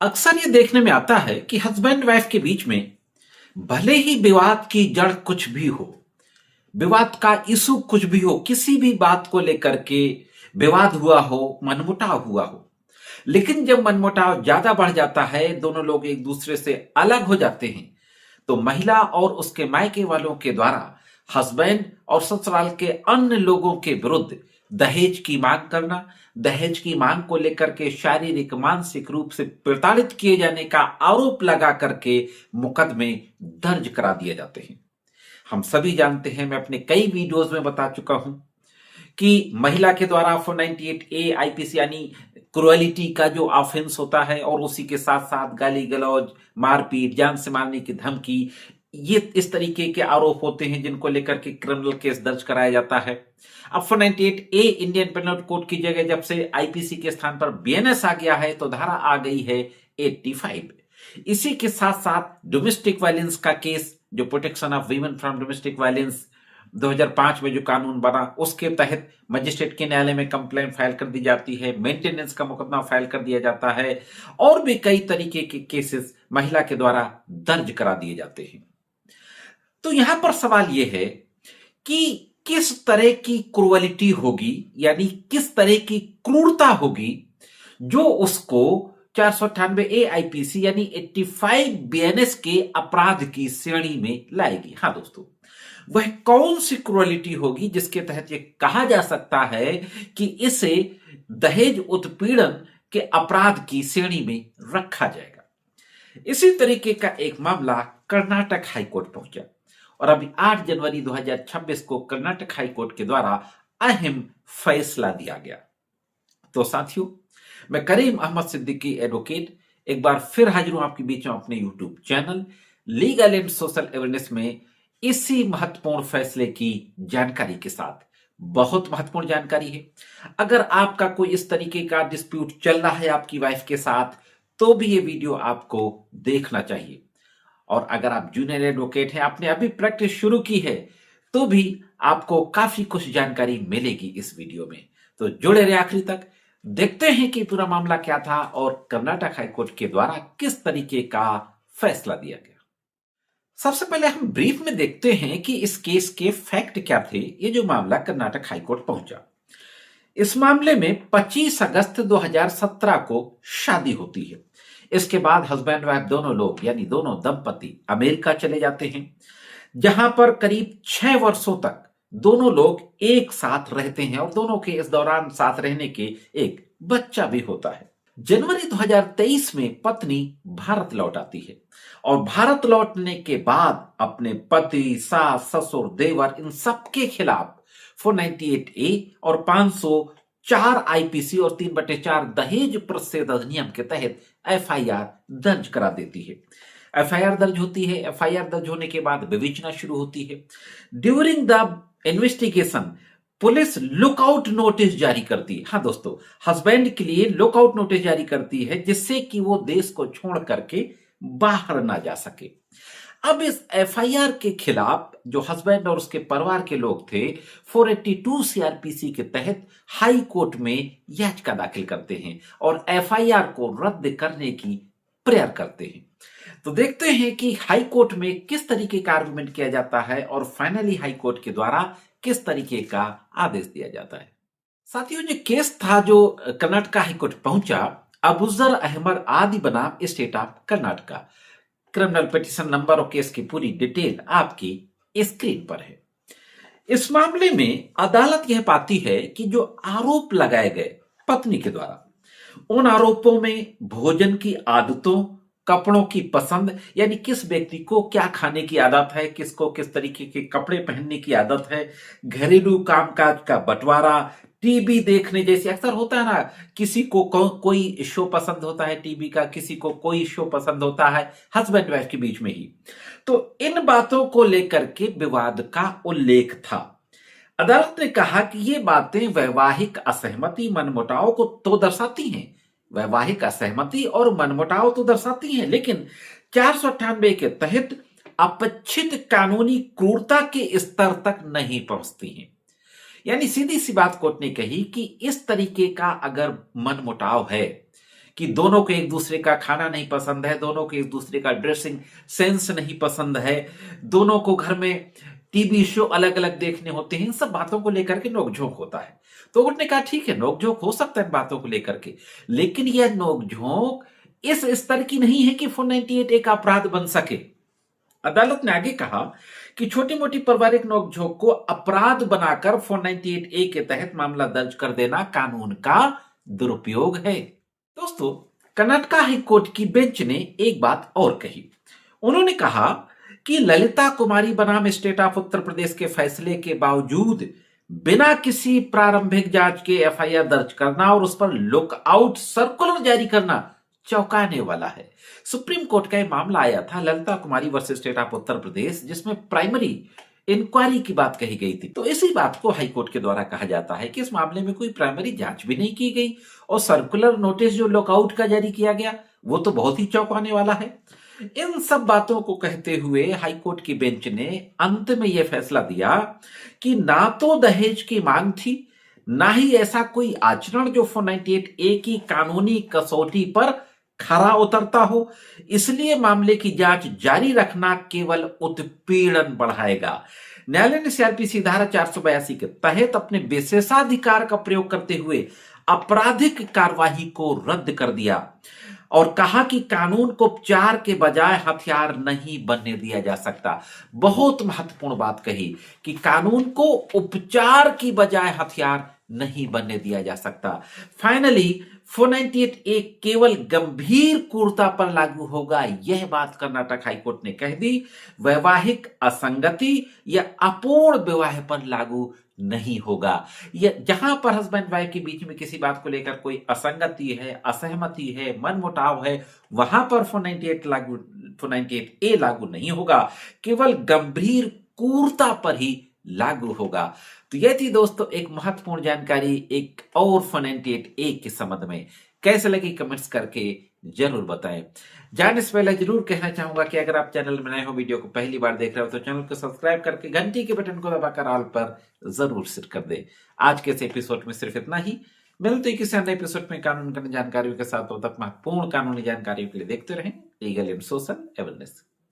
अक्सर ये देखने में आता है कि हस्बैंड वाइफ के बीच में भले ही विवाद की जड़ कुछ भी हो, विवाद का इशू कुछ भी हो, किसी भी बात को लेकर के विवाद हुआ हो, मनमुटाव हुआ हो, लेकिन जब मनमुटाव ज्यादा बढ़ जाता है, दोनों लोग एक दूसरे से अलग हो जाते हैं, तो महिला और उसके मायके वालों के द्वारा हस्बैंड और ससुराल के अन्य लोगों के विरुद्ध दहेज की मांग करना, दहेज की मांग को लेकर के शारीरिक मानसिक रूप से प्रताड़ित किए जाने का आरोप लगा करके मुकदमे दर्ज करा दिए जाते हैं। हम सभी जानते हैं, मैं अपने कई वीडियोस में बता चुका हूं कि महिला के द्वारा 498A आईपीसी यानी क्रुएलिटी का जो ऑफेंस होता है और उसी के साथ साथ गाली गलौज, मारपीट, जान से मारने की धमकी, ये इस तरीके के आरोप होते हैं जिनको लेकर के क्रिमिनल केस दर्ज कराया जाता है। अब 498A इंडियन पेनल कोड की जगह जब से आईपीसी के स्थान पर बीएनएस आ गया है तो धारा आ गई है 85। इसी के साथ साथ डोमेस्टिक वायलेंस का केस, जो protection of women from domestic violence 2005 में जो कानून बना, उसके तहत मजिस्ट्रेट के न्यायालय में कंप्लेंट फाइल कर दी जाती है, मेंटेनेंस का मुकदमा फाइल कर दिया जाता है और भी कई तरीके के केसेस महिला के द्वारा दर्ज करा दिए जाते हैं। तो यहां पर सवाल यह है कि किस तरह की क्रूअलिटी होगी, यानी किस तरह की क्रूरता होगी जो उसको 498A आईपीसी यानी 85 बीएनएस के अपराध की श्रेणी में लाएगी। हाँ दोस्तों, वह कौन सी क्रूअलिटी होगी जिसके तहत यह कहा जा सकता है कि इसे दहेज उत्पीड़न के अपराध की श्रेणी में रखा जाएगा। इसी तरीके का एक मामला कर्नाटक हाईकोर्ट पहुंचा और अभी 8 जनवरी 2026 को कर्नाटक हाईकोर्ट के द्वारा अहम फैसला दिया गया। तो साथियों, मैं करीम अहमद सिद्दीकी एडवोकेट एक बार फिर हाजिर हूं आपके बीच में अपने YouTube channel legal and social awareness में इसी महत्वपूर्ण फैसले की जानकारी के साथ। बहुत महत्वपूर्ण जानकारी है। अगर आपका कोई इस तरीके का डिस्प्यूट चल रहा है आपकी वाइफ के साथ, तो भी ये वीडियो आपको देखना चाहिए। और अगर आप जूनियर एडवोकेट हैं, आपने अभी प्रैक्टिस शुरू की है, तो भी आपको काफी कुछ जानकारी मिलेगी इस वीडियो में। तो जुड़े रहे आखिरी तक, देखते हैं कि पूरा मामला क्या था और कर्नाटक हाईकोर्ट के द्वारा किस तरीके का फैसला दिया गया। सबसे पहले हम ब्रीफ में देखते हैं कि इस केस के फैक्ट क्या थे। ये जो मामला कर्नाटक हाईकोर्ट पहुंचा, इस मामले में 25 अगस्त 2017 को शादी होती है। इसके बाद हस्बैंड वाइफ दोनों लोग यानी दोनों दंपति अमेरिका चले जाते हैं, जहां पर करीब 6 वर्षों तक दोनों लोग एक साथ रहते हैं और दोनों के इस दौरान साथ रहने के एक बच्चा भी होता है। जनवरी 2023 में पत्नी भारत लौट आती है और भारत लौटने के बाद अपने पति, सास, ससुर, देवर, इन सबके खिलाफ 498A और 504 आईपीसी और 3/4 दहेज प्रतिषेध अधिनियम के तहत एफआईआर दर्ज करा देती है। एफआईआर दर्ज होती है। एफआईआर दर्ज होने के बाद विवेचना शुरू होती है। During the investigation police lookout notice जारी करती है। हाँ दोस्तों, हस्बैंड के लिए लुकआउट नोटिस जारी करती है जिससे कि वो देश को छोड़ करके बाहर ना जा सके। अब इस एफआईआर के खिलाफ जो हस्बैंड और उसके परिवार के लोग थे, 482 सीआरपीसी के तहत हाई कोर्ट में याचिका दाखिल करते हैं और एफआईआर को रद्द करने की प्रेयर करते हैं। तो देखते हैं कि हाई कोर्ट में किस तरीके का आर्गुमेंट किया जाता है और फाइनली हाई कोर्ट के द्वारा किस तरीके का आदेश दिया जाता है। साथियों, जो केस था जो कर्नाटक हाई कोर्ट पहुंचा, अबुजर अहमद आदि बनाम state of Karnataka. Criminal petition number और केस की पूरी डिटेल आपकी स्क्रीन पर है। इस मामले में अदालत यह पाती है कि जो आरोप लगाए गए पत्नी के द्वारा, उन आरोपों में भोजन की आदतों, कपड़ों की पसंद, यानी किस व्यक्ति को क्या खाने की आदत है, किसको किस तरीके के कपड़े पहनने की आदत है, घरेलू कामकाज का बंटवारा, टीवी देखने जैसे अक्सर होता है ना, किसी को कोई शो पसंद होता है टीवी का, किसी को कोई शो पसंद होता है, हस्बैंड वाइफ के बीच में ही। तो इन बातों को लेकर के विवाद का उल्लेख था। अदालत ने कहा कि ये बातें वैवाहिक असहमति, मनमुटाव को तो दर्शाती हैं, वैवाहिक असहमति और मनमुटाव तो दर्शाती हैं, लेकिन 498 के तहत अपच्छिद कानूनी क्रूरता के स्तर तक नहीं पहुंचती हैं। यानी सीधी सी बात कोर्ट ने कही कि इस तरीके का अगर मनमुटाव है कि दोनों को एक दूसरे का खाना नहीं पसंद है, दोनों को एक दूसरे का ड्रेसिंग सेंस नहीं पसंद है, दोनों को घर में टीवी शो अलग अलग देखने होते हैं, इन सब बातों को लेकर के नोकझोंक होता है। तो उन्होंने कहा ठीक है, नोकझोंक हो सकता है इन बातों को लेकर के, लेकिन यह नोकझोंक इस स्तर की नहीं है कि 498 एक अपराध बन सके। अदालत ने आगे कहा कि छोटी मोटी पारिवारिक नोकझोंक को अपराध बनाकर 498 ए के तहत मामला दर्ज कर देना कानून का दुरुपयोग है। दोस्तों, कर्नाटक हाई कोर्ट की बेंच ने एक बात और कही। उन्होंने कहा कि ललिता कुमारी बनाम स्टेट ऑफ उत्तर प्रदेश के फैसले के बावजूद बिना किसी प्रारंभिक जांच के एफआईआर दर्ज करना और उस पर लुकआउट सर्कुलर जारी करना चौंकाने वाला है। सुप्रीम कोर्ट का यह मामला आया था ललिता कुमारी versus state of Uttar Pradesh, जिसमें प्राइमरी इंक्वायरी की बात कही गई थी। तो इसी बात को हाईकोर्ट के द्वारा कहा जाता है कि इस मामले में कोई प्राइमरी जांच भी नहीं की गई और सर्कुलर नोटिस जो लुकआउट का जारी किया गया वो तो बहुत ही चौंकाने वाला है। इन सब बातों को कहते हुए हाईकोर्ट की बेंच ने अंत में यह फैसला दिया कि ना तो दहेज की मांग थी, ना ही ऐसा कोई आचरण जो 498 ए की कानूनी कसौटी पर खरा उतरता हो, इसलिए मामले की जांच जारी रखना केवल उत्पीड़न बढ़ाएगा। न्यायालय ने सीआरपीसी धारा 482 के तहत अपने विशेषाधिकार का प्रयोग करते हुए आपराधिक कार्यवाही को रद्द कर दिया और कहा कि कानून को उपचार के बजाय हथियार नहीं बनने दिया जा सकता। बहुत महत्वपूर्ण बात कही कि कानून को उपचार की बजाय हथियार नहीं बनने दिया जा सकता। फाइनली 498 एक केवल गंभीर क्रूरता पर लागू होगा, यह बात कर्नाटक हाईकोर्ट ने कह दी। वैवाहिक असंगति या अपूर्ण विवाह पर लागू नहीं होगा। यह जहां पर हस्बैंड वाइफ के बीच में किसी बात को लेकर कोई असंगति है, असहमति है, मनमुटाव है, वहां पर 498 ए लागू नहीं होगा, केवल गंभीर क्रूरता पर ही लागू होगा। तो यह थी दोस्तों एक महत्वपूर्ण जानकारी एक और 498 ए के संबंध में। कैसे लगी कमेंट्स करके जरूर बताएं। जाने से पहले जरूर कहना चाहूंगा कि अगर आप चैनल में नए हो, वीडियो को पहली बार देख रहे हो, तो चैनल को सब्सक्राइब करके घंटी के बटन को दबाकर ऑल पर जरूर सेट कर दे। आज के इस एपिसोड में सिर्फ इतना ही। मिलते हैं किसी अन्य एपिसोड में कानून की जानकारियों के साथ। तब तक महत्वपूर्ण कानूनी जानकारियों के लिए देखते रहें लीगल एंड सोशल अवेयरनेस।